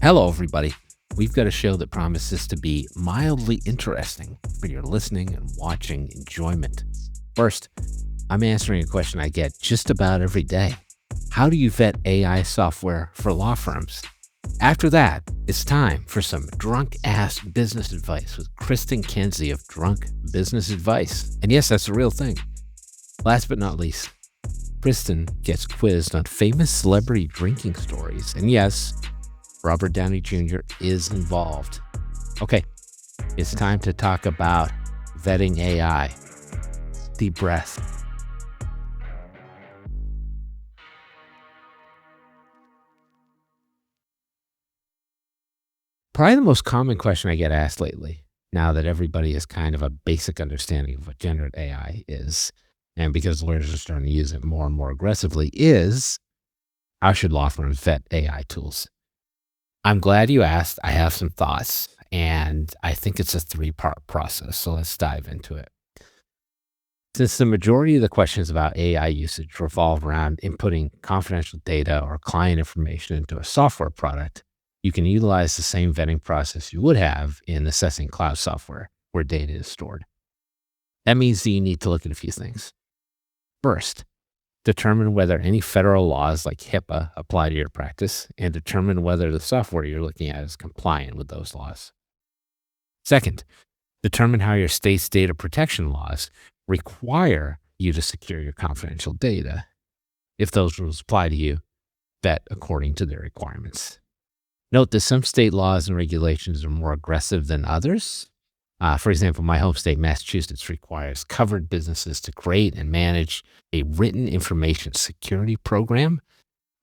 Hello, everybody. We've got a show that promises to be mildly interesting for your listening and watching enjoyment. First, I'm answering a question I get just about every day. How do you vet AI software for law firms? After that, it's time for some drunk-ass business advice with Kristin Kenzy of Drunk Business Advice. And yes, that's a real thing. Last but not least, Kristin gets quizzed on famous celebrity drinking stories. And yes, Robert Downey Jr. is involved. Okay, it's time to talk about vetting AI. Deep breath. Probably the most common question I get asked lately, now that everybody has kind of a basic understanding of what generative AI is, and because lawyers are starting to use it more and more aggressively, is how should law firms vet AI tools? I'm glad you asked. I have some thoughts, and I think it's a three-part process. So let's dive into it. Since the majority of the questions about AI usage revolve around inputting confidential data or client information into a software product, you can utilize the same vetting process you would have in assessing cloud software where data is stored. That means that you need to look at a few things. First, determine whether any federal laws like HIPAA apply to your practice, and determine whether the software you're looking at is compliant with those laws. Second, determine how your state's data protection laws require you to secure your confidential data. If those rules apply to you, vet according to their requirements. Note that some state laws and regulations are more aggressive than others. For example, my home state, Massachusetts, requires covered businesses to create and manage a written information security program,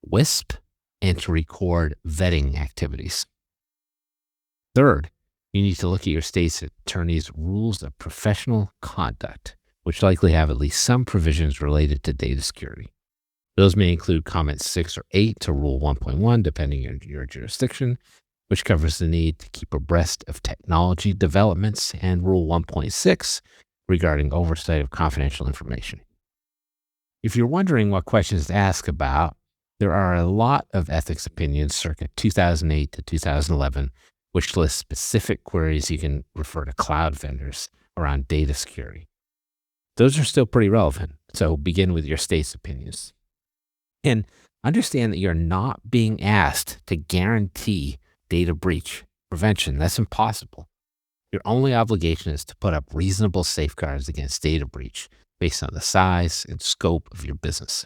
WISP, and to record vetting activities. Third, you need to look at your state's attorney's rules of professional conduct, which likely have at least some provisions related to data security. Those may include comments 6 or 8 to Rule 1.1, depending on your jurisdiction, which covers the need to keep abreast of technology developments, and Rule 1.6 regarding oversight of confidential information. If you're wondering what questions to ask about, there are a lot of ethics opinions circa 2008 to 2011, which list specific queries you can refer to cloud vendors around data security. Those are still pretty relevant, so begin with your state's opinions. And understand that you're not being asked to guarantee data breach prevention. That's impossible. Your only obligation is to put up reasonable safeguards against data breach based on the size and scope of your business.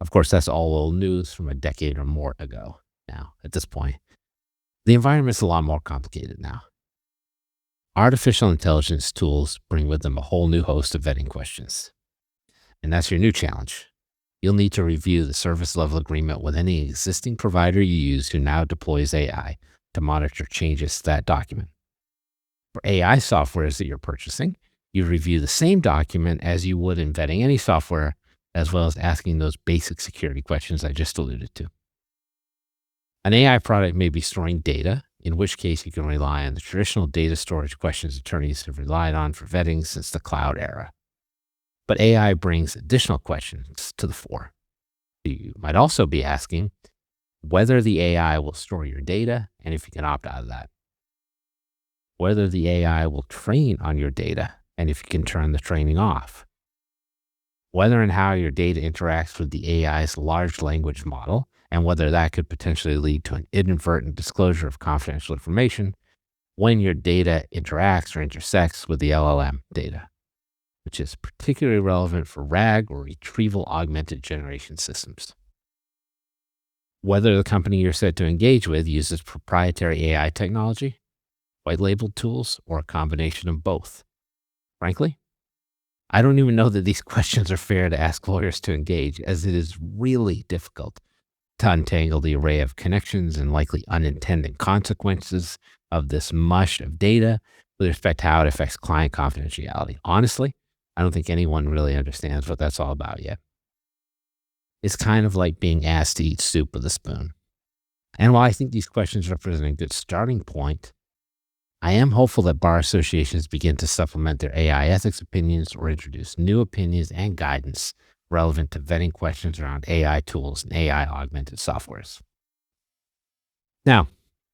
Of course, that's all old news from a decade or more ago now. At this point, the environment's a lot more complicated now. Artificial intelligence tools bring with them a whole new host of vetting questions. And that's your new challenge. You'll need to review the service level agreement with any existing provider you use who now deploys AI to monitor changes to that document. For AI softwares that you're purchasing, you review the same document as you would in vetting any software, as well as asking those basic security questions I just alluded to. An AI product may be storing data, in which case you can rely on the traditional data storage questions attorneys have relied on for vetting since the cloud era. But AI brings additional questions to the fore. You might also be asking whether the AI will store your data and if you can opt out of that. Whether the AI will train on your data and if you can turn the training off. Whether and how your data interacts with the AI's large language model and whether that could potentially lead to an inadvertent disclosure of confidential information when your data interacts or intersects with the LLM data, which is particularly relevant for RAG or retrieval augmented generation systems. Whether the company you're set to engage with uses proprietary AI technology, white labeled tools, or a combination of both. Frankly, I don't even know that these questions are fair to ask lawyers to engage, as it is really difficult to untangle the array of connections and likely unintended consequences of this mush of data with respect to how it affects client confidentiality. Honestly, I don't think anyone really understands what that's all about yet. It's kind of like being asked to eat soup with a spoon. And while I think these questions represent a good starting point, I am hopeful that bar associations begin to supplement their AI ethics opinions or introduce new opinions and guidance relevant to vetting questions around AI tools and AI augmented softwares. Now,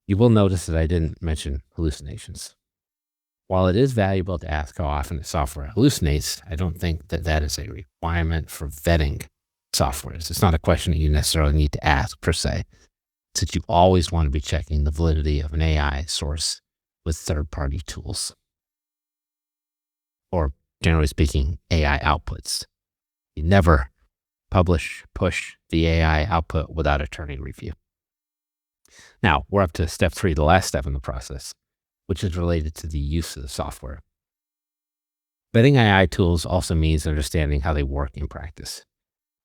you will notice that I didn't mention hallucinations. While it is valuable to ask how often the software hallucinates, I don't think that that is a requirement for vetting softwares. It's not a question that you necessarily need to ask per se, since you always want to be checking the validity of an AI source with third-party tools, or generally speaking, AI outputs. You never push the AI output without attorney review. Now, we're up to step 3, the last step in the process, which is related to the use of the software. Vetting AI tools also means understanding how they work in practice.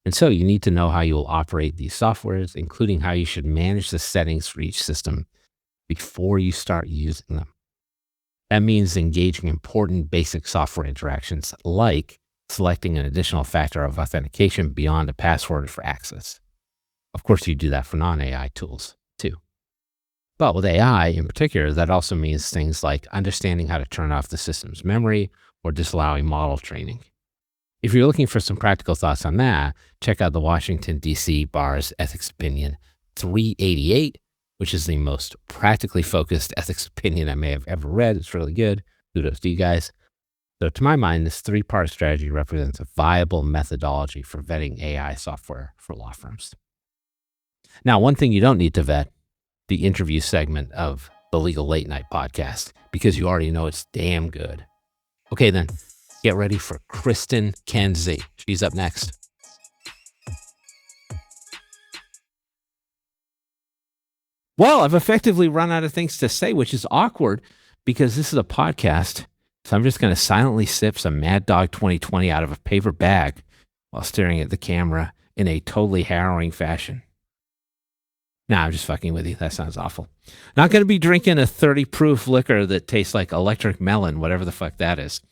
And so you need to know how you will operate these softwares, including how you should manage the settings for each system before you start using them. That means engaging important basic software interactions, like selecting an additional factor of authentication beyond a password for access. Of course, you do that for non-AI tools too. But with AI in particular, that also means things like understanding how to turn off the system's memory or disallowing model training. If you're looking for some practical thoughts on that, check out the Washington, D.C. Bar's Ethics Opinion 388, which is the most practically focused ethics opinion I may have ever read. It's really good. Kudos to you guys. So to my mind, this 3-part strategy represents a viable methodology for vetting AI software for law firms. Now, one thing you don't need to vet, the interview segment of the Legal Late Night podcast, because you already know it's damn good. Okay, then, get ready for Kristin Kenzy. She's up next. Well, I've effectively run out of things to say, which is awkward because this is a podcast. So I'm just going to silently sip some Mad Dog 2020 out of a paper bag while staring at the camera in a totally harrowing fashion. Nah, I'm just fucking with you. That sounds awful. Not going to be drinking a 30 proof liquor that tastes like electric melon, whatever the fuck that is.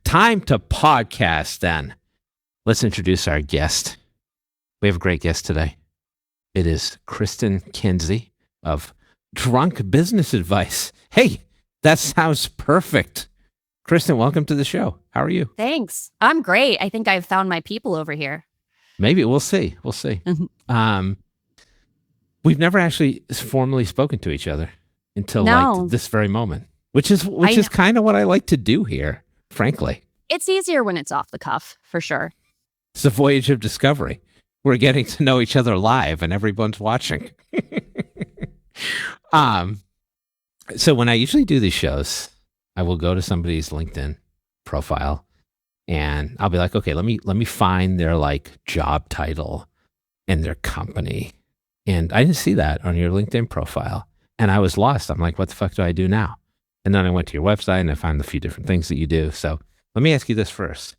Time to podcast then. Let's introduce our guest. We have a great guest today. It is Kristin Kenzy of Drunk Business Advice. Hey, that sounds perfect. Kristin, welcome to the show. How are you? Thanks. I'm great. I think I've found my people over here. Maybe. We'll see. We've never actually formally spoken to each other until like this very moment, which is kind of what I like to do here, frankly. It's easier when it's off the cuff, for sure. It's a voyage of discovery. We're getting to know each other live and everyone's watching. So when I usually do these shows, I will go to somebody's LinkedIn profile and I'll be like, okay, let me find their like job title and their company. And I didn't see that on your LinkedIn profile. And I was lost. I'm like, what the fuck do I do now? And then I went to your website and I found a few different things that you do. So let me ask you this first.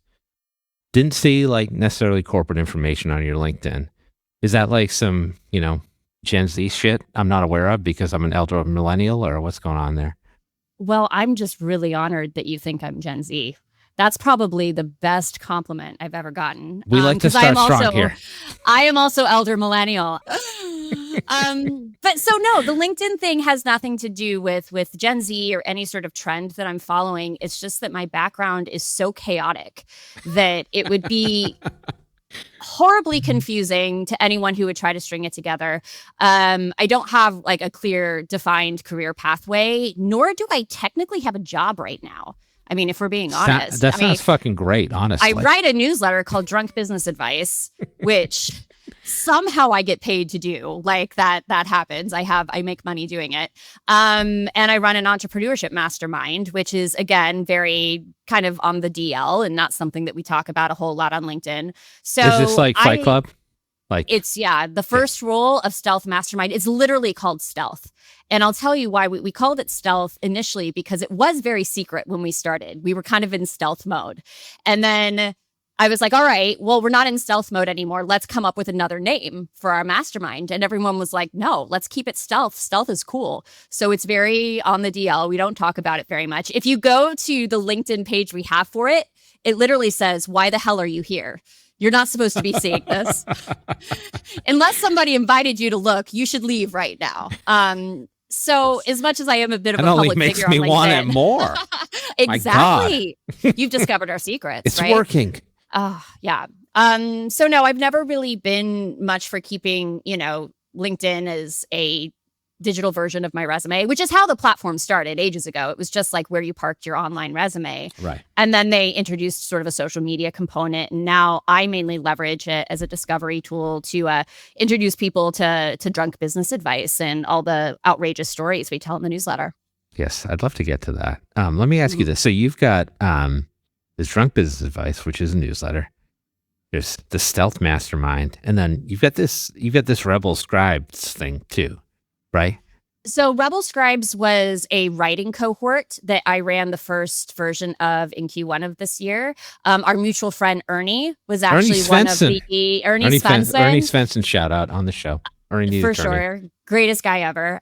Didn't see like necessarily corporate information on your LinkedIn. Is that like some, Gen Z shit I'm not aware of because I'm an elder millennial, or what's going on there? Well, I'm just really honored that you think I'm Gen Z. That's probably the best compliment I've ever gotten. We like to start strong here. I am also elder millennial. But so no, the LinkedIn thing has nothing to do with Gen Z or any sort of trend that I'm following. It's just that my background is so chaotic that it would be horribly confusing to anyone who would try to string it together. I don't have like a clear defined career pathway, nor do I technically have a job right now. I mean, if we're being honest. That sounds fucking great, honestly. I write a newsletter called Drunk Business Advice, which somehow I get paid to do. Like that happens. I make money doing it. And I run an entrepreneurship mastermind, which is, again, very kind of on the DL and not something that we talk about a whole lot on LinkedIn. So is this like Fight Club? Like it's the first rule of Stealth Mastermind. It's literally called Stealth. And I'll tell you why we called it Stealth initially, because it was very secret when we started. We were kind of in stealth mode. And then I was like, all right, well, we're not in stealth mode anymore. Let's come up with another name for our mastermind. And everyone was like, no, let's keep it Stealth. Stealth is cool. So it's very on the DL. We don't talk about it very much. If you go to the LinkedIn page we have for it, it literally says, why the hell are you here? You're not supposed to be seeing this. Unless somebody invited you to look, you should leave right now. So as much as I am a bit of a public figure on LinkedIn. That only makes me want it more. Exactly. You've discovered our secrets, it's right? It's working. Yeah. So no, I've never really been much for keeping, LinkedIn as a digital version of my resume, which is how the platform started ages ago. It was just like where you parked your online resume. Right. And then they introduced sort of a social media component. And now I mainly leverage it as a discovery tool to introduce people to drunk business advice and all the outrageous stories we tell in the newsletter. Yes, I'd love to get to that. Let me ask you this. So you've got this drunk business advice, which is a newsletter. There's the Stealth Mastermind, and then you've got this Rebel Scribes thing too, right? So Rebel Scribes was a writing cohort that I ran the first version of in Q1 of this year. Our mutual friend Ernie was actually one of the Ernie Svensson shout out on the show. Ernie for sure, greatest guy ever.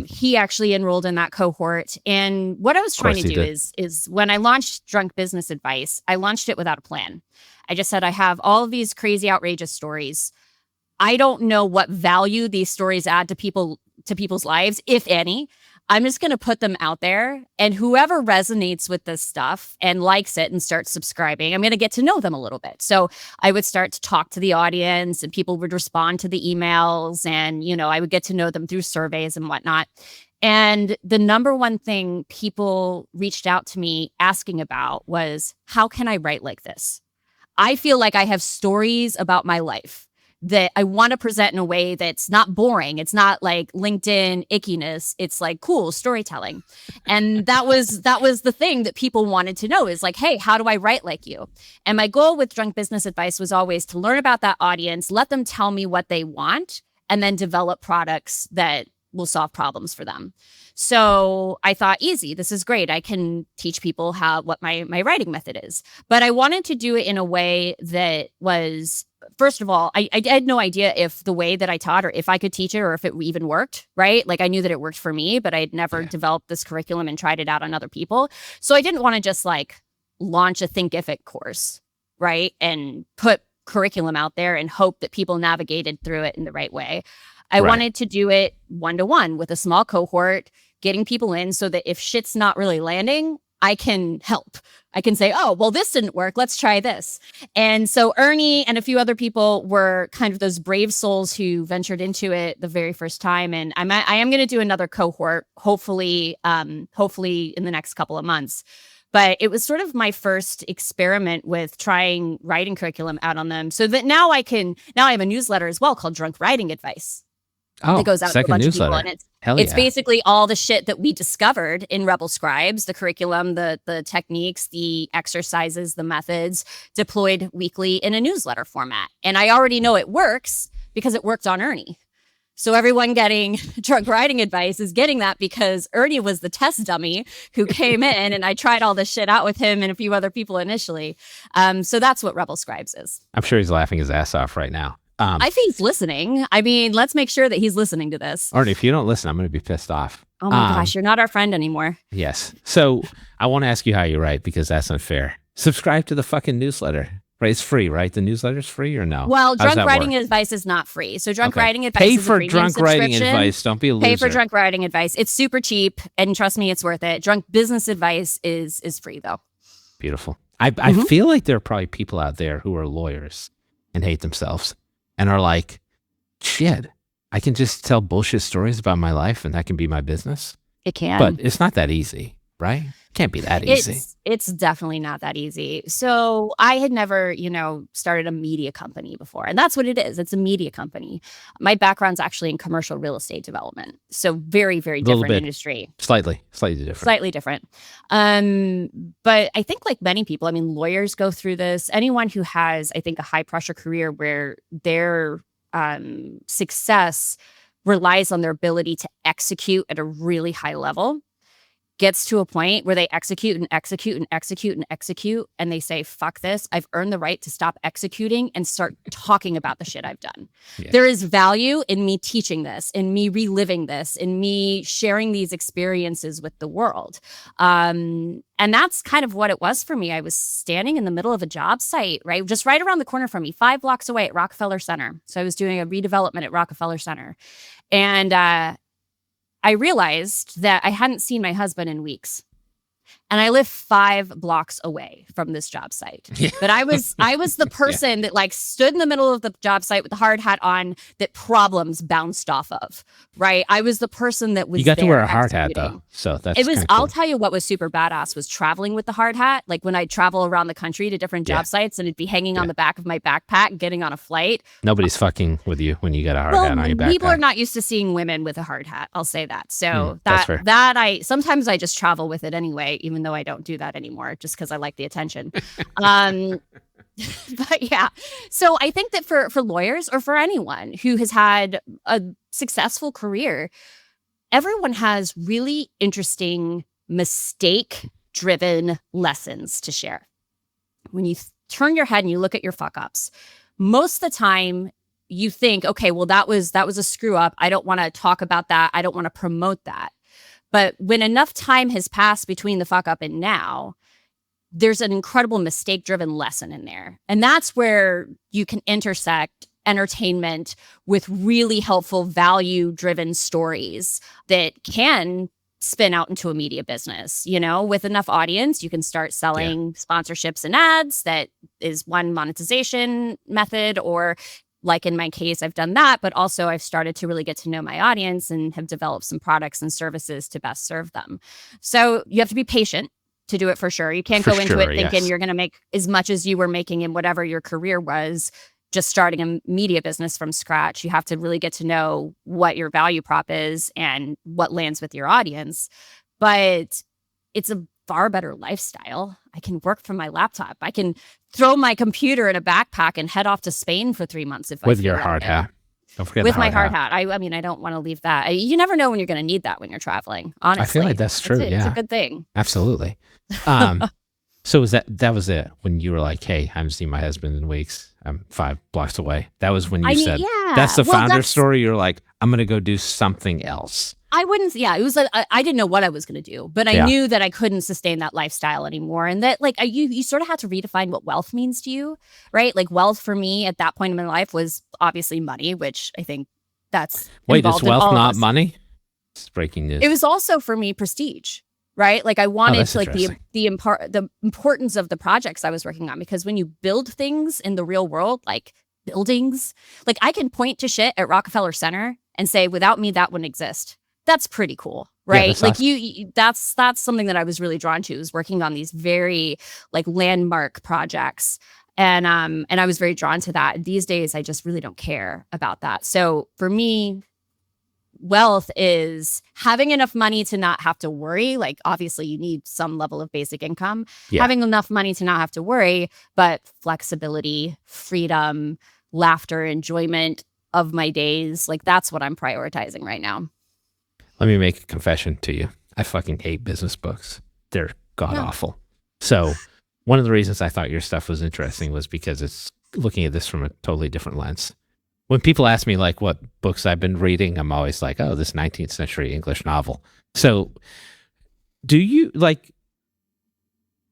He actually enrolled in that cohort, and what I was trying to do is when I launched Drunk Business Advice, I launched it without a plan. I just said I have all of these crazy, outrageous stories. I don't know what value these stories add to people's lives, if any. I'm just going to put them out there, and whoever resonates with this stuff and likes it and starts subscribing, I'm going to get to know them a little bit. So I would start to talk to the audience, and people would respond to the emails, and, I would get to know them through surveys and whatnot. And the number one thing people reached out to me asking about was, how can I write like this? I feel like I have stories about my life that I want to present in a way that's not boring. It's not like LinkedIn ickiness. It's like cool storytelling. And that was the thing that people wanted to know is like, hey, how do I write like you? And my goal with Drunk Business Advice was always to learn about that audience, let them tell me what they want, and then develop products that will solve problems for them. So I thought, easy, this is great. I can teach people what my writing method is. But I wanted to do it in a way that was, first of all, I had no idea if the way that I taught or if I could teach it or if it even worked, right? Like I knew that it worked for me, but I had never developed this curriculum and tried it out on other people. So I didn't want to just like launch a Thinkific course, right? And put curriculum out there and hope that people navigated through it in the right way. I wanted to do it one-to-one with a small cohort, getting people in so that if shit's not really landing, I can help. I can say, oh, well, this didn't work. Let's try this. And so Ernie and a few other people were kind of those brave souls who ventured into it the very first time. And I am going to do another cohort, hopefully in the next couple of months. But it was sort of my first experiment with trying writing curriculum out on them so that now I have a newsletter as well called Drunk Writing Advice. Oh, that goes out to a bunch of people, and it's basically all the shit that we discovered in Rebel Scribes, the curriculum, the techniques, the exercises, the methods, deployed weekly in a newsletter format. And I already know it works because it worked on Ernie. So everyone getting Drunk Writing Advice is getting that because Ernie was the test dummy who came in, and I tried all this shit out with him and a few other people initially. So that's what Rebel Scribes is. I'm sure he's laughing his ass off right now. I think he's listening. I mean, let's make sure that he's listening to this. Arnie, if you don't listen, I'm going to be pissed off. Oh my gosh, you're not our friend anymore. Yes. So I want to ask you how you write because that's unfair. Subscribe to the fucking newsletter. Right? It's free, right? The newsletter's free or no? Well, Drunk Writing Advice is not free. So Drunk Writing Advice is a premium Pay for Drunk Writing Advice. Don't be a loser. Pay for Drunk Writing Advice. It's super cheap, and trust me, it's worth it. Drunk Business Advice is free, though. Beautiful. I feel like there are probably people out there who are lawyers and hate themselves and are like, shit, I can just tell bullshit stories about my life and that can be my business. It can. But it's not that easy, right? It can't be that easy. It's definitely not that easy. So I had never, started a media company before. And that's what it is. It's a media company. My background's actually in commercial real estate development. So very, very different industry. Slightly different. Slightly different. But I think like many people, lawyers go through this. Anyone who has, I think, a high pressure career where their success relies on their ability to execute at a really high level gets to a point where they execute and execute and execute and execute, and they say, fuck this, I've earned the right to stop executing and start talking about the shit I've done. Yeah. There is value in me teaching this, in me reliving this, in me sharing these experiences with the world. And that's kind of what it was for me. I was standing in the middle of a job site, right? Just right around the corner from me, 5 blocks away at Rockefeller Center. So I was doing a redevelopment at Rockefeller Center. And I realized that I hadn't seen my husband in weeks. and I live 5 blocks away from this job site. Yeah. But I was the person that like stood in the middle of the job site with the hard hat on that problems bounced off of, right? I was the person that was You got to there wear a hard hat executing. though, so that's It was, kinda I'll cool. tell you what was super badass was traveling with the hard hat. Like when I travel around the country to different job sites and it'd be hanging on the back of my backpack, getting on a flight. Nobody's fucking with you when you got a hard hat on your backpack. People are not used to seeing women with a hard hat. I'll say that. So that's fair. sometimes I just travel with it anyway, even though I don't do that anymore, just because I like the attention. But yeah, so I think that for lawyers or for anyone who has had a successful career, everyone has really interesting mistake-driven lessons to share. When you turn your head and you look at your fuck-ups, most of the time you think, okay, well, that was a screw up. I don't want to talk about that. I don't want to promote that. But when enough time has passed between the fuck-up and now, there's an incredible mistake-driven lesson in there. And that's where you can intersect entertainment with really helpful value-driven stories that can spin out into a media business. With enough audience, you can start selling sponsorships and ads. That is one monetization method, or like in my case, I've done that, but also I've started to really get to know my audience and have developed some products and services to best serve them. So you have to be patient to do it for sure. You can't go into it thinking you're going to make as much as you were making in whatever your career was, just starting a media business from scratch. You have to really get to know what your value prop is and what lands with your audience. But it's a far better lifestyle. I can work from my laptop. I can throw my computer in a backpack and head off to Spain for 3 months if I with feel your like hard it. hat. Don't forget With the my hard hat. hat. I mean, I don't want to leave that. You never know when you're going to need that when you're traveling, honestly. I feel like that's true. It's a good thing. Absolutely. So was that was it when you were like, hey, I haven't seen my husband in weeks. I'm 5 blocks away. That was when you said, that's the founder story. You're like, I'm going to go do something else. I wouldn't. Yeah, it was like I didn't know what I was going to do, but I knew that I couldn't sustain that lifestyle anymore, and that like you sort of had to redefine what wealth means to you, right? Like wealth for me at that point in my life was obviously money, which I think that's is wealth not money? It's breaking news. It was also for me prestige, right? Like I wanted to like the importance of the projects I was working on, because when you build things in the real world, like buildings, like I can point to shit at Rockefeller Center and say, without me, that wouldn't exist. That's pretty cool, right? That's like awesome. that's something that I was really drawn to, is working on these very like landmark projects. And I was very drawn to that. These days, I just really don't care about that. So for me, wealth is having enough money to not have to worry. Like obviously you need some level of basic income, having enough money to not have to worry, but flexibility, freedom, laughter, enjoyment of my days. Like that's what I'm prioritizing right now. Let me make a confession to you. I fucking hate business books. They're god-awful. So one of the reasons I thought your stuff was interesting was because it's looking at this from a totally different lens. When people ask me like what books I've been reading, I'm always like, oh, this 19th century English novel. So do you like,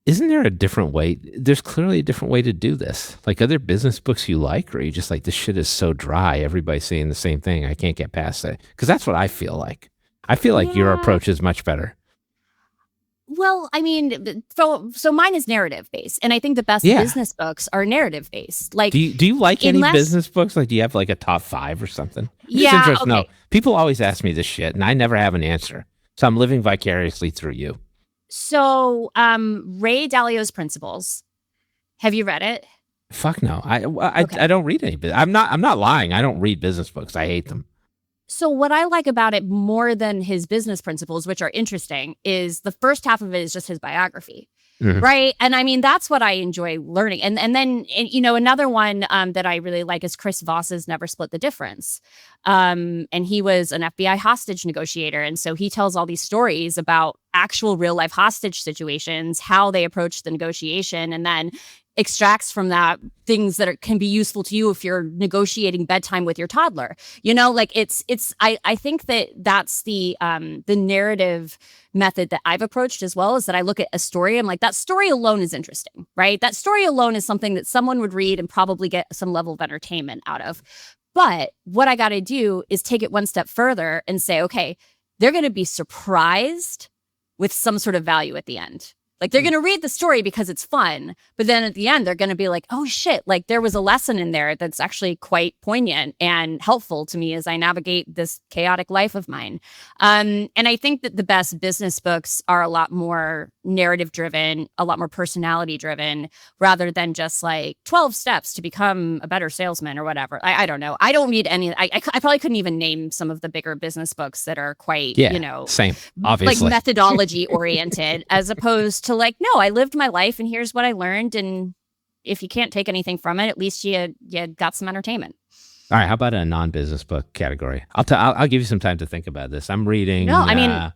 isn't there a different way? There's clearly a different way to do this. Like, are there business books you like, or are you just like, this shit is so dry, everybody's saying the same thing, I can't get past it? Because that's what I feel like. I feel like your approach is much better. Well, I mean, so mine is narrative based, and I think the best business books are narrative based. Like, do you like any business books? Like, do you have like a top 5 or something? No, people always ask me this shit, and I never have an answer. So I'm living vicariously through you. So, Ray Dalio's Principles. Have you read it? Fuck no. I don't read any. I'm not lying. I don't read business books. I hate them. So what I like about it more than his business principles, which are interesting, is the first half of it is just his biography, right? And I mean, that's what I enjoy learning. And then, another one that I really like is Chris Voss's Never Split the Difference. And he was an FBI hostage negotiator. And so he tells all these stories about actual real life hostage situations, how they approached the negotiation, and then extracts from that things that can be useful to you if you're negotiating bedtime with your toddler. Like I think that that's the narrative method that I've approached as well, is that I look at a story. I'm like, that story alone is interesting, right? That story alone is something that someone would read and probably get some level of entertainment out of. But what I got to do is take it one step further and say, okay, they're going to be surprised with some sort of value at the end. Like they're going to read the story because it's fun, but then at the end they're going to be like, oh shit, like there was a lesson in there that's actually quite poignant and helpful to me as I navigate this chaotic life of mine. And I think that the best business books are a lot more narrative driven, a lot more personality driven, rather than just like 12 steps to become a better salesman or whatever. I don't know. I don't read any. I probably couldn't even name some of the bigger business books that are quite, same, obviously, like methodology oriented, as opposed to like, no, I lived my life and here's what I learned. And if you can't take anything from it, at least you got some entertainment. All right. How about a non-business book category? I'll give you some time to think about this. I'm reading. No, I mean.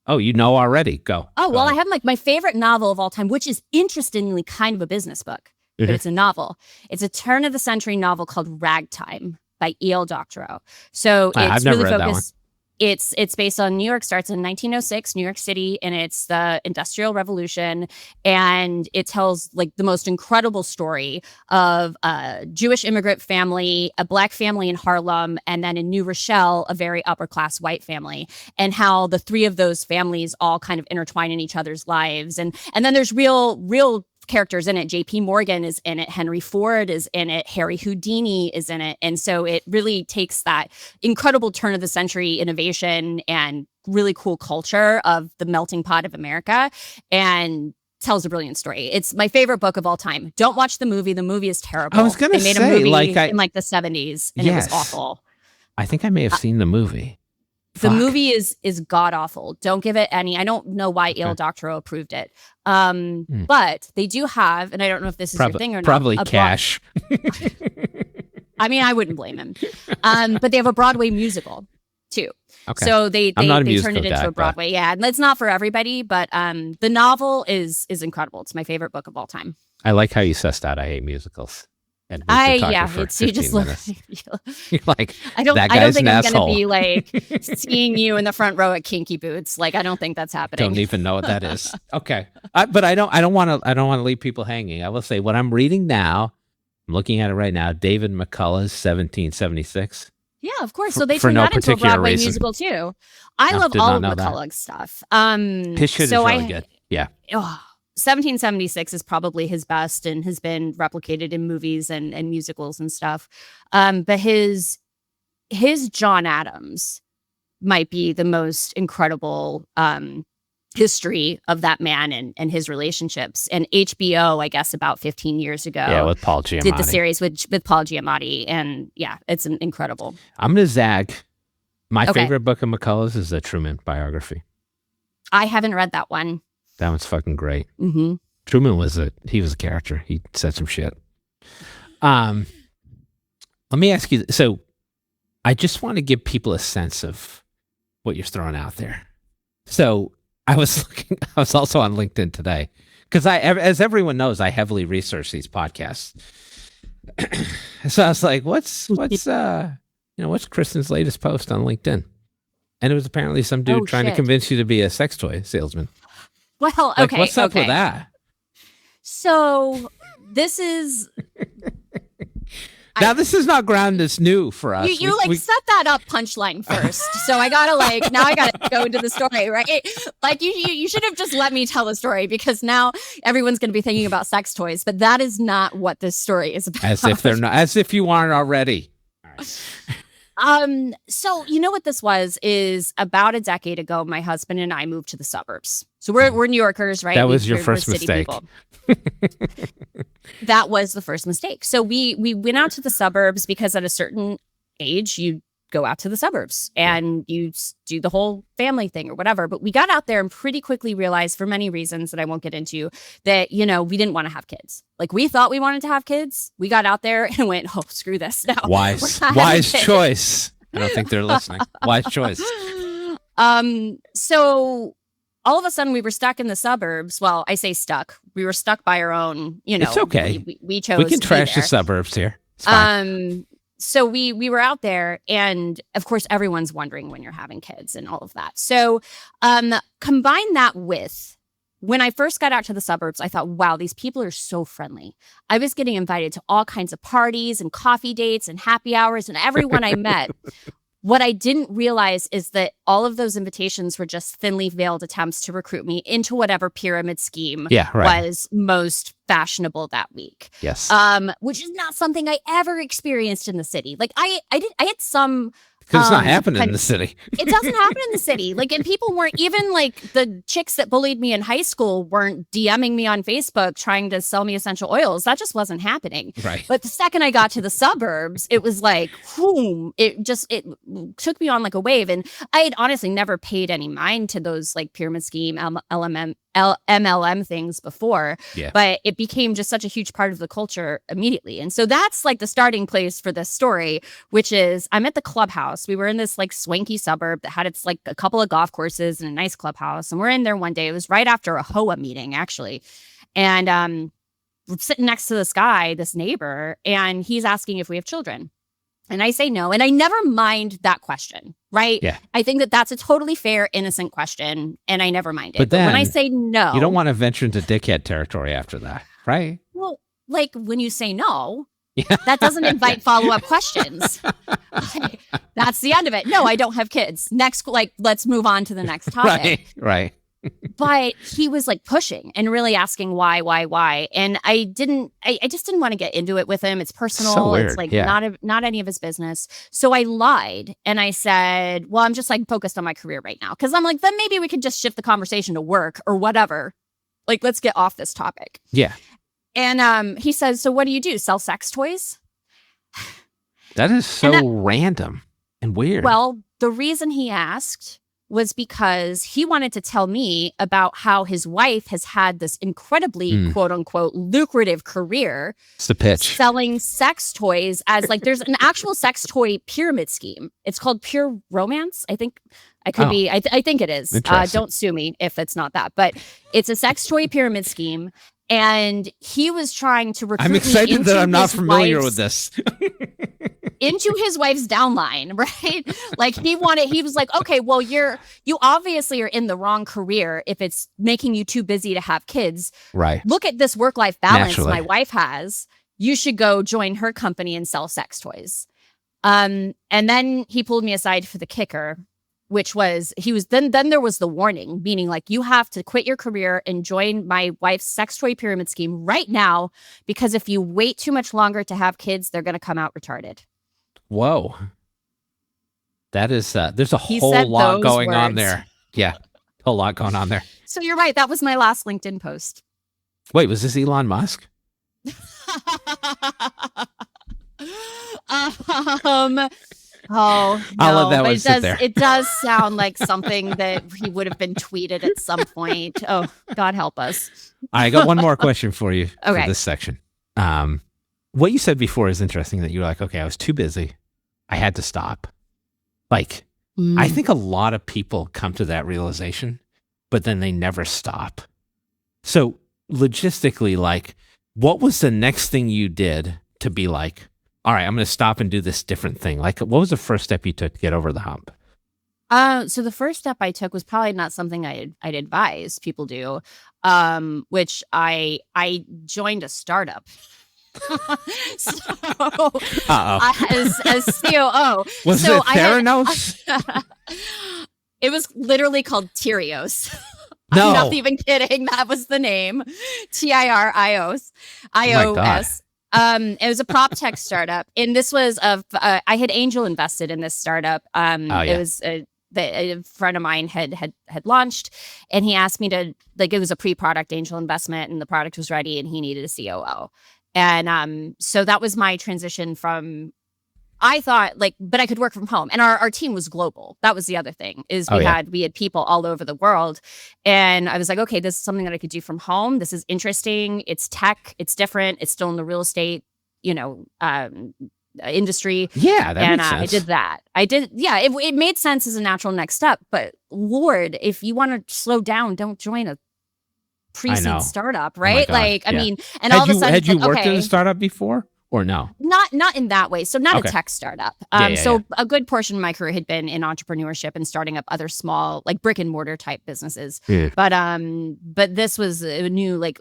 Oh, you know already. Go. Oh, well, ahead. I have like my favorite novel of all time, which is interestingly kind of a business book, but it's a novel. It's a turn of the century novel called Ragtime by E.L. Doctorow. So it's I've never really read focused. It's based on New York, starts in 1906, New York City, and it's the Industrial Revolution. And it tells like the most incredible story of a Jewish immigrant family, a Black family in Harlem, and then in New Rochelle, a very upper class white family, and how the three of those families all kind of intertwine in each other's lives. And then there's real characters in it. J.P. Morgan is in it. Henry Ford is in it. Harry Houdini is in it. And so it really takes that incredible turn of the century innovation and really cool culture of the melting pot of America and tells a brilliant story. It's my favorite book of all time. Don't watch the movie. The movie is terrible. I was going to say, they made a movie in like the 70s and it was awful. I think I may have seen the movie. The movie is god awful. Don't give it any. I don't know why E.L. Doctorow approved it. But they do have, and I don't know if this is your thing or not. Probably cash. I mean, I wouldn't blame him. But they have a Broadway musical too. Okay. So they turned it into a Broadway. But... Yeah, and it's not for everybody, but the novel is incredible. It's my favorite book of all time. I like how you sussed out I hate musicals. It's you just look. You're like, I don't think I'm gonna be like like seeing you in the front row at Kinky Boots. Like I don't think that's happening. Don't even know what that is. Okay, but I don't want to leave people hanging. I will say what I'm reading now. I'm looking at it right now. David McCullough's 1776. Yeah, of course. So they turned that into a Broadway musical too. I love all of McCullough's stuff. His shit is really good. Yeah. 1776 is probably his best and has been replicated in movies and musicals and stuff. But his John Adams might be the most incredible history of that man and his relationships. And HBO, I guess about 15 years ago, with Paul Giamatti, did the series with Paul Giamatti. And yeah, it's incredible. I'm going to zag. My favorite book of McCullough's is the Truman biography. I haven't read that one. That one's fucking great. Mm-hmm. Truman was a character. He said some shit. Let me ask you. So, I just want to give people a sense of what you're throwing out there. So, I was also on LinkedIn today because as everyone knows, I heavily research these podcasts. So I was like, what's Kristin's latest post on LinkedIn? And it was apparently some dude trying to convince you to be a sex toy salesman. Well, okay. What's up with that? So this is now. This is not ground that's new for us. You set that up punchline first, so I gotta go into the story, right? Like you should have just let me tell the story because now everyone's gonna be thinking about sex toys, but that is not what this story is about. As if you aren't already. All right. So you know what this is about a decade ago, my husband and I moved to the suburbs. So we're New Yorkers, right? That was your first mistake. That was the first mistake. So we went out to the suburbs because at a certain age, you go out to the suburbs and you do the whole family thing or whatever. But we got out there and pretty quickly realized, for many reasons that I won't get into, that, we didn't want to have kids. Like we thought we wanted to have kids. We got out there and went, oh, screw this. No, wise choice. I don't think they're listening. Wise choice. So all of a sudden we were stuck in the suburbs. Well, I say stuck. We were stuck by our own, It's okay. We chose. We can trash the suburbs here. It's fine. So we were out there, and of course, everyone's wondering when you're having kids and all of that. So combine that with when I first got out to the suburbs, I thought, wow, these people are so friendly. I was getting invited to all kinds of parties and coffee dates and happy hours, and everyone I met What I didn't realize is that all of those invitations were just thinly veiled attempts to recruit me into whatever pyramid scheme was most fashionable that week. Yes. Which is not something I ever experienced in the city. Like I had some. Because it's not happening in the city. It doesn't happen in the city. Like, and people weren't even like the chicks that bullied me in high school weren't DMing me on Facebook trying to sell me essential oils. That just wasn't happening. Right. But the second I got to the suburbs, it was like, boom, it took me on like a wave. And I had honestly never paid any mind to those like pyramid scheme, MLM things before, but it became just such a huge part of the culture immediately. And so that's like the starting place for this story, which is I'm at the clubhouse. We were in this like swanky suburb that had its like a couple of golf courses and a nice clubhouse. And we're in there one day. It was right after a HOA meeting, actually. And we're sitting next to this guy, this neighbor, and he's asking if we have children. And I say no. And I never mind that question, right? Yeah. I think that that's a totally fair, innocent question. And I never mind it. But then, when I say no. You don't want to venture into dickhead territory after that, right? Well, like when you say no, that doesn't invite follow-up questions. That's the end of it. No, I don't have kids. Next, like, let's move on to the next topic. Right. But he was like pushing and really asking why. And I just didn't want to get into it with him. It's personal. So weird. It's like not any of his business. So I lied and I said, well, I'm just like focused on my career right now. Cause I'm like, then maybe we could just shift the conversation to work or whatever. Like, let's get off this topic. Yeah. And he says, so what do you do? Sell sex toys? That is so random and weird. Well, the reason he asked was because he wanted to tell me about how his wife has had this incredibly quote unquote lucrative career. It's the pitch. Selling sex toys as like there's an actual sex toy pyramid scheme. It's called Pure Romance. I think I could be. I think it is. Don't sue me if it's not that. But it's a sex toy pyramid scheme. And he was trying to recruit I'm excited that I'm not familiar with this. into his wife's downline, right? Like he was like, okay, well, you obviously are in the wrong career if it's making you too busy to have kids. Right. Look at this work-life balance Naturally. my wife has. You should go join her company and sell sex toys. And then he pulled me aside for the kicker, which was then there was the warning, meaning like you have to quit your career and join my wife's sex toy pyramid scheme right now, because if you wait too much longer to have kids, they're going to come out retarded. Whoa. That is, there's a whole lot going on there. Yeah. A whole lot going on there. So you're right. That was my last LinkedIn post. Wait, was this Elon Musk? Oh, no, I'll let that one sit there. It does sound like something that he would have been tweeted at some point. Oh, God help us. I got one more question for you for Okay. this section. What you said before is interesting, that you were like, okay, I was too busy. I had to stop. Like, I think a lot of people come to that realization, but then they never stop. So logistically, like, what was the next thing you did to be like, all right, I'm going to stop and do this different thing? Like, what was the first step you took to get over the hump? So the first step I took was probably not something I'd advise people do, which I joined a startup. So as COO. Was it Theranos? It was literally called Tyrios. No. I'm not even kidding. That was the name. TIRIOS. IOS. It was a prop tech startup, and this was I had angel invested in this startup. It was a friend of mine had launched, and he asked me to, like, it was a pre-product angel investment, and the product was ready, and he needed a COO. And so that was my transition from, I thought, like, but I could work from home, and our team was global. That was the other thing, is we had people all over the world, and I was like, okay, this is something that I could do from home. This is interesting. It's tech. It's different. It's still in the real estate, industry. Yeah, that makes sense. I did that. It made sense as a natural next step. But Lord, if you want to slow down, don't join a pre-seed startup, right? Oh my God, I mean, and all of a sudden, had you worked in a startup before? Or no? Not in that way. So not Okay. a tech startup. Yeah. A good portion of my career had been in entrepreneurship and starting up other small, like, brick and mortar type businesses. Yeah. But this was a new, like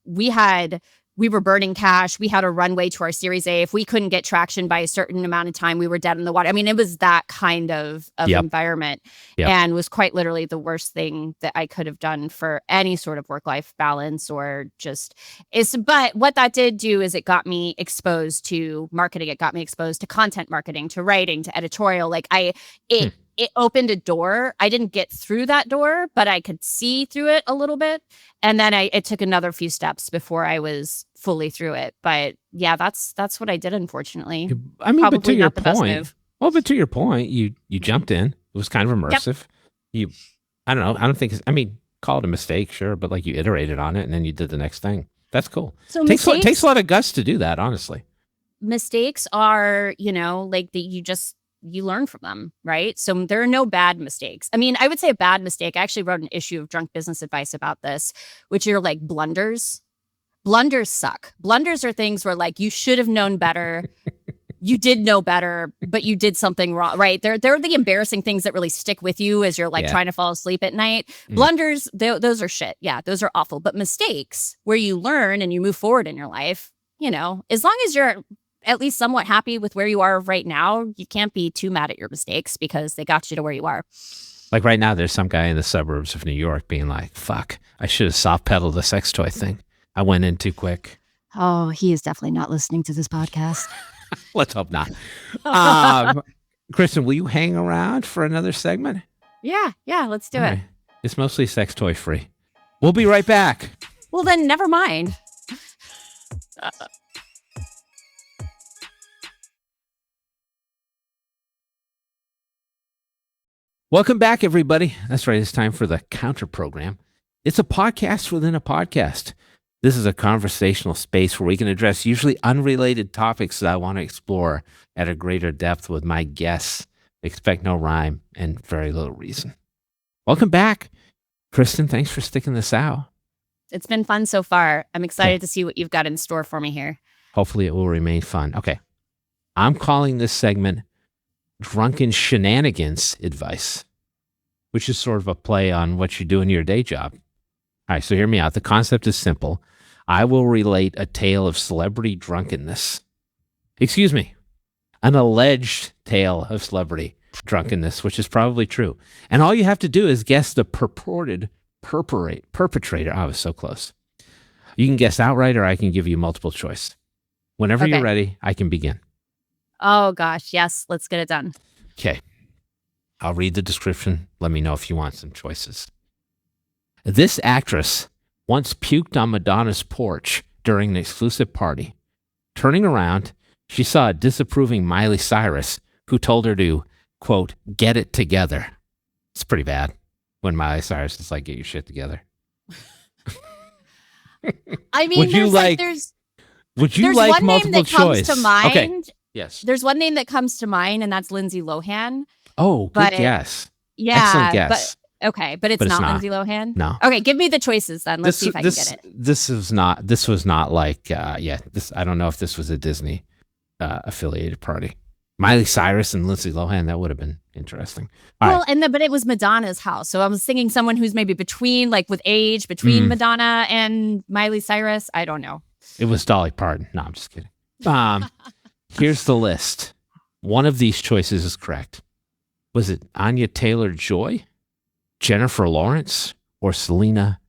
we had we were burning cash. We had a runway to our Series A. If we couldn't get traction by a certain amount of time, we were dead in the water. I mean, it was that kind of environment, and was quite literally the worst thing that I could have done for any sort of work-life balance or just is. But what that did do is it got me exposed to marketing. It got me exposed to content marketing, to writing, to editorial. Like it opened a door. I didn't get through that door, but I could see through it a little bit. And then it took another few steps before I was fully through it. But yeah, that's what I did, unfortunately. I mean, Probably but to your not the best point, move. well, but to your point, you jumped in. It was kind of immersive. I don't know. I don't think I mean, call it a mistake, sure, but like you iterated on it and then you did the next thing. That's cool. So takes a lot of guts to do that, honestly. Mistakes are, like you learn from them, right? So there are no bad mistakes. I mean, I would say a bad mistake. I actually wrote an issue of Drunk Business Advice about this, which are like blunders. Blunders suck. Blunders are things where like you should have known better. You did know better, but you did something wrong, right? They're the embarrassing things that really stick with you as you're like trying to fall asleep at night. Blunders, those are shit. Yeah, those are awful. But mistakes where you learn and you move forward in your life, as long as you're at least somewhat happy with where you are right now, you can't be too mad at your mistakes because they got you to where you are. Like right now, there's some guy in the suburbs of New York being like, fuck, I should have soft pedaled the sex toy thing. I went in too quick. Oh, he is definitely not listening to this podcast. Let's hope not. Kristin, will you hang around for another segment? Yeah, let's do it. Right. It's mostly sex toy free. We'll be right back. Well, then never mind. Welcome back, everybody. That's right. It's time for the Counter Program. It's a podcast within a podcast. This is a conversational space where we can address usually unrelated topics that I want to explore at a greater depth with my guests. Expect no rhyme and very little reason. Welcome back. Kristin, thanks for sticking this out. It's been fun so far. I'm excited to see what you've got in store for me here. Hopefully it will remain fun. Okay. I'm calling this segment Drunken Shenanigans Advice, which is sort of a play on what you do in your day job. All right, so hear me out. The concept is simple. I will relate a tale of celebrity drunkenness. Excuse me, an alleged tale of celebrity drunkenness, which is probably true. And all you have to do is guess the purported perpetrator. I was so close. You can guess outright, or I can give you multiple choice. Whenever you're ready, I can begin. Oh, gosh. Yes. Let's get it done. Okay. I'll read the description. Let me know if you want some choices. This actress once puked on Madonna's porch during an exclusive party. Turning around, she saw a disapproving Miley Cyrus who told her to, quote, get it together. It's pretty bad when Miley Cyrus is like, get your shit together. I mean, would you like multiple choice? Comes to mind. Okay. Yes. There's one name that comes to mind, and that's Lindsay Lohan. Oh, good guess. Yeah. Excellent guess. But it's not Lindsay Lohan? No. Okay, give me the choices then. Let's see if I can get it. This was not like, I don't know if this was a Disney affiliated party. Miley Cyrus and Lindsay Lohan, that would have been interesting. But it was Madonna's house. So I was thinking someone who's maybe between Madonna and Miley Cyrus. I don't know. It was Dolly Parton. No, I'm just kidding. Here's the list. One of these choices is correct. Was it Anya Taylor-Joy, Jennifer Lawrence, or Selena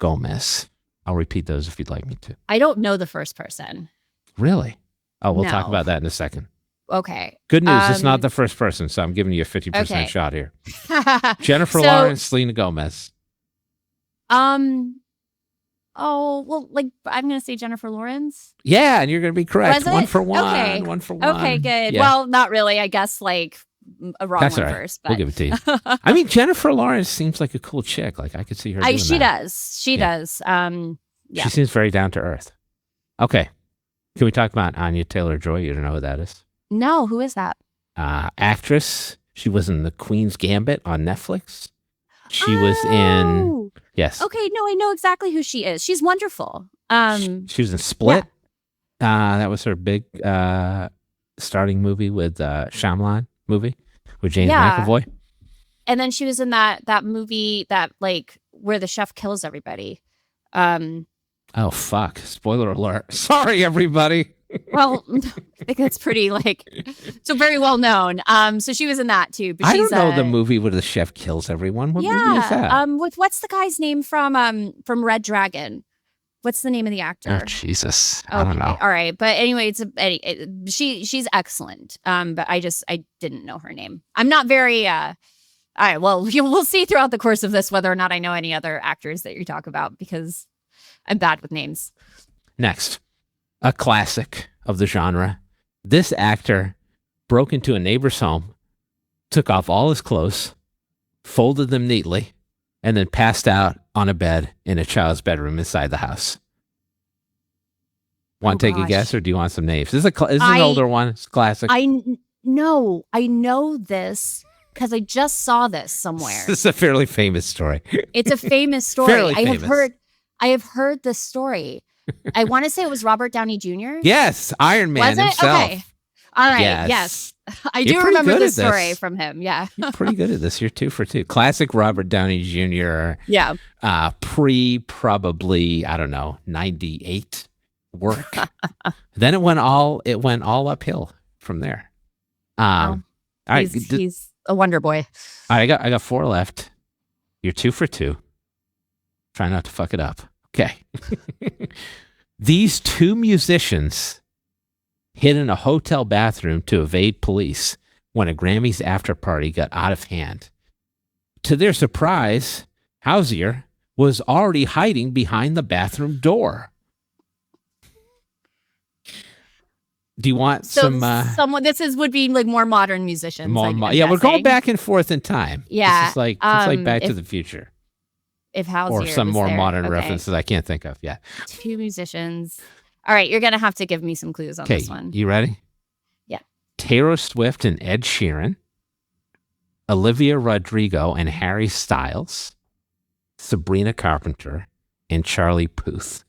Gomez? I'll repeat those if you'd like me to. I don't know the first person. Really? Oh, we'll talk about that in a second. Okay. Good news. It's not the first person, so I'm giving you a 50% shot here. Jennifer Lawrence, Selena Gomez. Oh, well, I'm going to say Jennifer Lawrence. Yeah, and you're going to be correct. Was it? 1 for 1. Okay. 1 for 1. Okay, good. Yeah. Well, not really. I guess a wrong That's one all right. first. But We'll give it to you. I mean, Jennifer Lawrence seems like a cool chick. Like, I could see her doing She that. does. She does. Yeah. She seems very down to earth. Okay. Can we talk about Anya Taylor-Joy? You don't know who that is? No, who is that? Actress. She was in The Queen's Gambit on Netflix. She was in... Yes. Okay, no, I know exactly who she is. She's wonderful. She was in Split. Yeah. That was her big starting movie with Shyamalan movie with James McAvoy. And then she was in that movie that where the chef kills everybody. Oh, fuck. Spoiler alert. Sorry, everybody. Well, I think that's pretty so very well known. So she was in that too. But I don't know the movie where the chef kills everyone. What movie is that? With what's the guy's name from Red Dragon? What's the name of the actor? Oh, Jesus. I don't know. All right. But anyway, she's excellent. But I didn't know her name. I'm not very, all right. Well, we'll see throughout the course of this whether or not I know any other actors that you talk about because I'm bad with names. Next, a classic of the genre. This actor broke into a neighbor's home, took off all his clothes, folded them neatly, and then passed out on a bed in a child's bedroom inside the house. Want to take a guess, or do you want some names? This is an older one. It's classic. I know this because I just saw this somewhere. This is a fairly famous story. It's a famous story. Fairly famous. I have heard this story. I want to say it was Robert Downey Jr. Yes, Iron Man himself. Okay. All right. Yes. I do remember this story from him. Yeah. You're pretty good at this. You're 2 for 2. Classic Robert Downey Jr. Yeah. Probably, I don't know, 98 work. Then it went all uphill from there. He's a wonder boy. I got 4 left. You're 2 for 2. Try not to fuck it up. Okay. These 2 musicians hid in a hotel bathroom to evade police when a Grammys after party got out of hand. To their surprise, Housier was already hiding behind the bathroom door. Do you want someone? Would be like more modern musicians. We're going back and forth in time. Yeah, it's like Back to the Future. If Housier or some more modern references I can't think of. Yeah, 2 musicians. All right, you're gonna have to give me some clues on this one. You ready? Yeah. Taylor Swift and Ed Sheeran, Olivia Rodrigo and Harry Styles, Sabrina Carpenter, and Charlie Puth.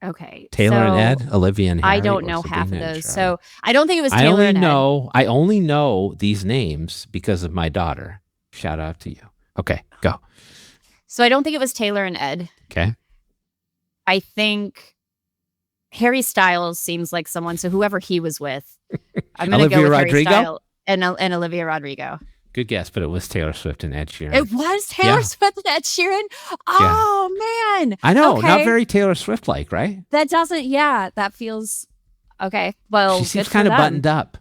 Okay. Taylor and Ed, Olivia and Harry. I don't know half of those. So I don't think it was Taylor and Ed. I only know these names because of my daughter. Shout out to you. Okay, go. So I don't think it was Taylor and Ed. Okay. I think Harry Styles seems like someone. So whoever he was with, I'm going to go with Rodrigo? Harry Styles and Olivia Rodrigo. Good guess, but it was Taylor Swift and Ed Sheeran. It was Taylor Swift and Ed Sheeran? Oh, man. I know. Okay. Not very Taylor Swift-like, right? That doesn't, that feels, okay. Well, she seems kind of buttoned up.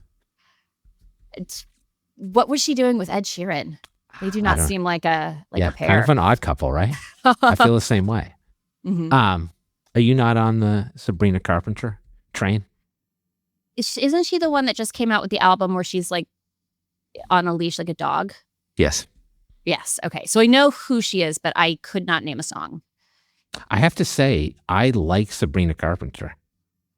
What was she doing with Ed Sheeran? They do not seem like a pair. Kind of an odd couple, right? I feel the same way. Mm-hmm. Are you not on the Sabrina Carpenter train? Isn't she the one that just came out with the album where she's like on a leash like a dog? Yes. Yes. Okay. So I know who she is, but I could not name a song. I have to say, I like Sabrina Carpenter.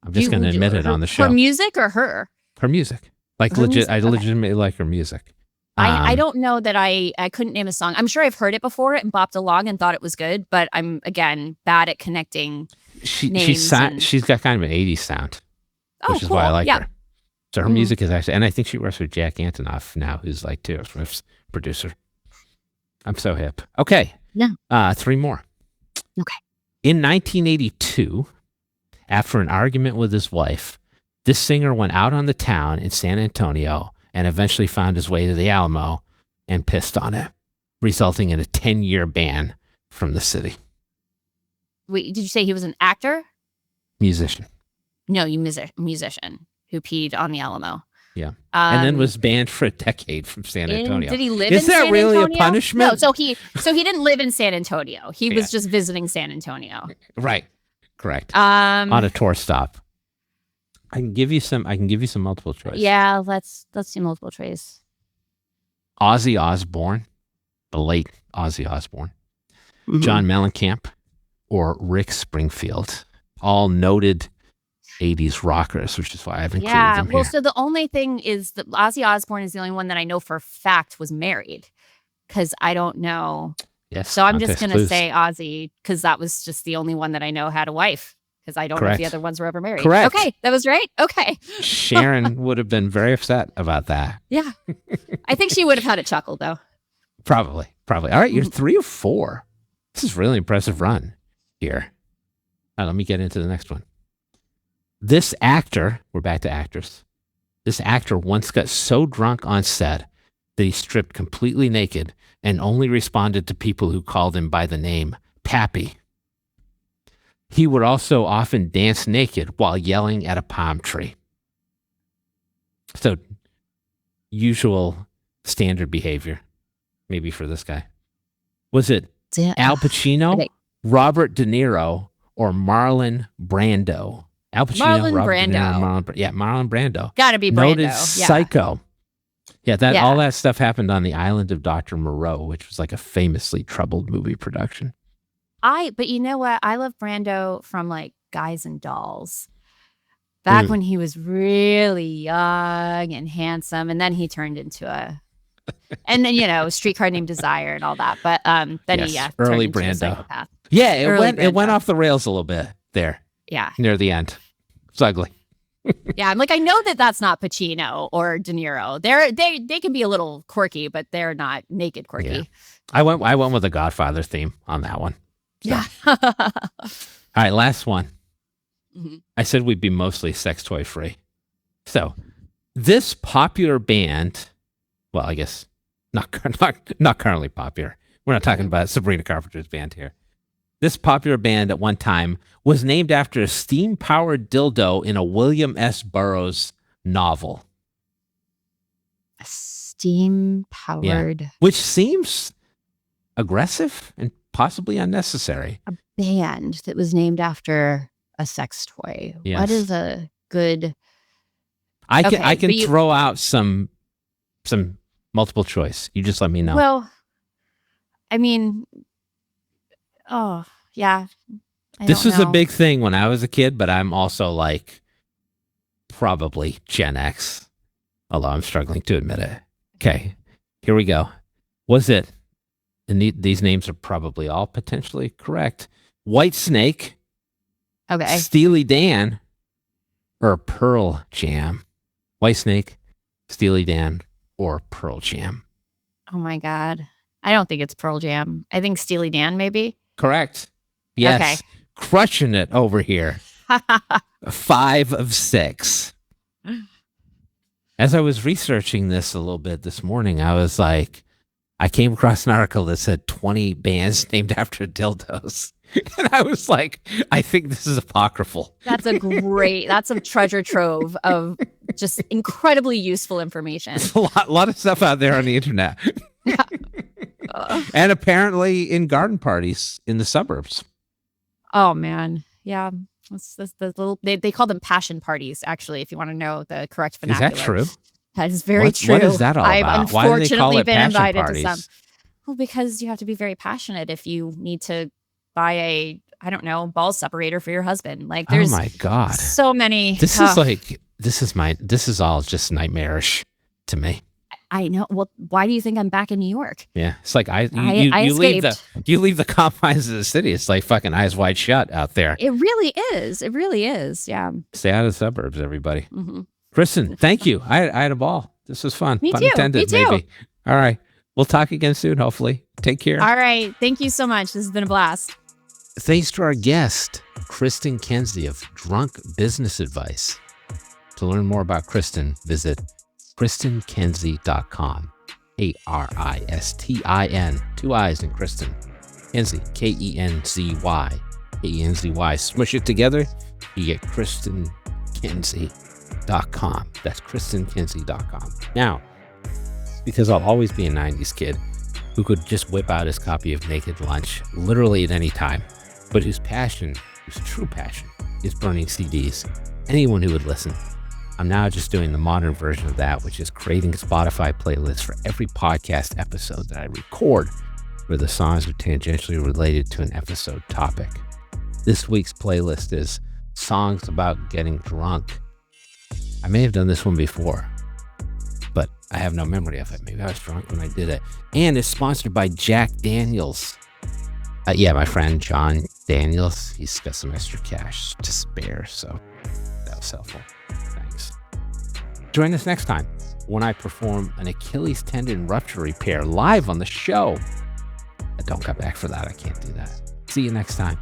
I'm just going to admit it on the show. Her music or her? Her music. I legitimately like her music. I don't know that I couldn't name a song. I'm sure I've heard it before and bopped along and thought it was good, but I'm, again, bad at connecting names. She's got kind of an 80s sound, which is why I like her. So her music is actually, and I think she works with Jack Antonoff now, who's like Taylor Swift's producer. I'm so hip. Okay. Yeah. 3 more. Okay. In 1982, after an argument with his wife, this singer went out on the town in San Antonio and eventually found his way to the Alamo and pissed on it, resulting in a 10-year ban from the city. Wait, did you say he was an actor? Musician. No, musician who peed on the Alamo. Yeah. And then was banned for a decade from San Antonio. Did he live in San Antonio? Is that really a punishment? No, so he didn't live in San Antonio. He was just visiting San Antonio. Right. Correct. On a tour stop. I can give you some multiple choice. Yeah, let's do multiple choice. Ozzy Osbourne, the late Ozzy Osbourne, John Mellencamp, or Rick Springfield, all noted 80s rockers, which is why I've included them here. Well, so the only thing is that Ozzy Osbourne is the only one that I know for a fact was married, because I don't know. Yes. So I'm just going to say Ozzy, because that was just the only one that I know had a wife. Because I don't know if the other ones were ever married. Correct. Okay, that was right. Okay. Sharon would have been very upset about that. Yeah. I think she would have had a chuckle, though. Probably. All right, you're 3 or 4. This is a really impressive run here. All right, let me get into the next one. This actor, we're back to actors. This actor once got so drunk on set that he stripped completely naked and only responded to people who called him by the name Pappy. He would also often dance naked while yelling at a palm tree. So, usual standard behavior, maybe for this guy. Was it Al Pacino, Robert De Niro, or Marlon Brando? Al Pacino, Marlon Robert Brando. De Niro, Marlon Brando. Gotta be Brando. Noted psycho. Yeah, all that stuff happened on the island of Dr. Moreau, which was like a famously troubled movie production. But you know what? I love Brando from like Guys and Dolls. Back when he was really young and handsome, and then he turned into and then Streetcar Named Desire and all that. But then he early turned into a Brando. psychopath. Yeah, it went off the rails a little bit there. Yeah, near the end. It's ugly. Yeah, I'm like, I know that's not Pacino or De Niro. They can be a little quirky, but they're not naked quirky. Yeah. I went with the Godfather theme on that one. So. Yeah. All right, last one. Mm-hmm. I said we'd be mostly sex toy free. So this popular band, well, I guess not currently popular. We're not talking about Sabrina Carpenter's band here. This popular band at one time was named after a steam-powered dildo in a William S. Burroughs novel. A steam-powered... Yeah. Which seems aggressive and possibly unnecessary. A band that was named after a sex toy. Yes. What is a good... I can throw out some multiple choice. You just let me know. Well, I mean... Oh, yeah. This was a big thing when I was a kid, but I'm also like probably Gen X, although I'm struggling to admit it. Okay, here we go. Was it, and these names are probably all potentially correct, White Snake, okay, Steely Dan, or Pearl Jam? White Snake, Steely Dan, or Pearl Jam? Oh my God. I don't think it's Pearl Jam. I think Steely Dan, maybe. Correct. Yes. Okay. Crushing it over here. 5 of 6. As I was researching this a little bit this morning, I was like, I came across an article that said 20 bands named after dildos. And I was like, I think this is apocryphal. That's a treasure trove of just incredibly useful information. There's a lot of stuff out there on the internet. Yeah. And apparently in garden parties in the suburbs. Oh man. Yeah. That's the little, they call them passion parties, actually, if you want to know the correct vernacular. Is that true? That is very true. What is that all I've about? Why do they call unfortunately it been passion invited parties? to some. Well, because you have to be very passionate if you need to buy a, I don't know, ball separator for your husband. Like there's oh my God. So many. This is all just nightmarish to me. I know. Well, why do you think I'm back in New York? Yeah, it's like I you leave the confines of the city. It's like fucking eyes wide shut out there. It really is. It really is. Yeah. Stay out of the suburbs, everybody. Mm-hmm. Kristin, thank you. I had a ball. This was fun. Me Pun too. intended, Me too. maybe. All right, we'll talk again soon. Hopefully, take care. All right. Thank you so much. This has been a blast. Thanks to our guest, Kristin Kenzy of Drunk Business Advice. To learn more about Kristin, visit KristinKenzy.com. KRISTIN. 2 I's in Kristin. Kenzy. KENZY. KENZY. Smush it together, you get KristinKenzy.com. That's KristinKenzy.com. Now, because I'll always be a 90s kid who could just whip out his copy of Naked Lunch literally at any time, but whose true passion, is burning CDs. Anyone who would listen. I'm now just doing the modern version of that, which is creating Spotify playlists for every podcast episode that I record where the songs are tangentially related to an episode topic. This week's playlist is songs about getting drunk. I may have done this one before, but I have no memory of it. Maybe I was drunk when I did it. And it's sponsored by Jack Daniels. My friend John Daniels, he's got some extra cash to spare, so that was helpful. Thanks. Join us next time when I perform an Achilles tendon rupture repair live on the show. Don't come back for that. I can't do that. See you next time.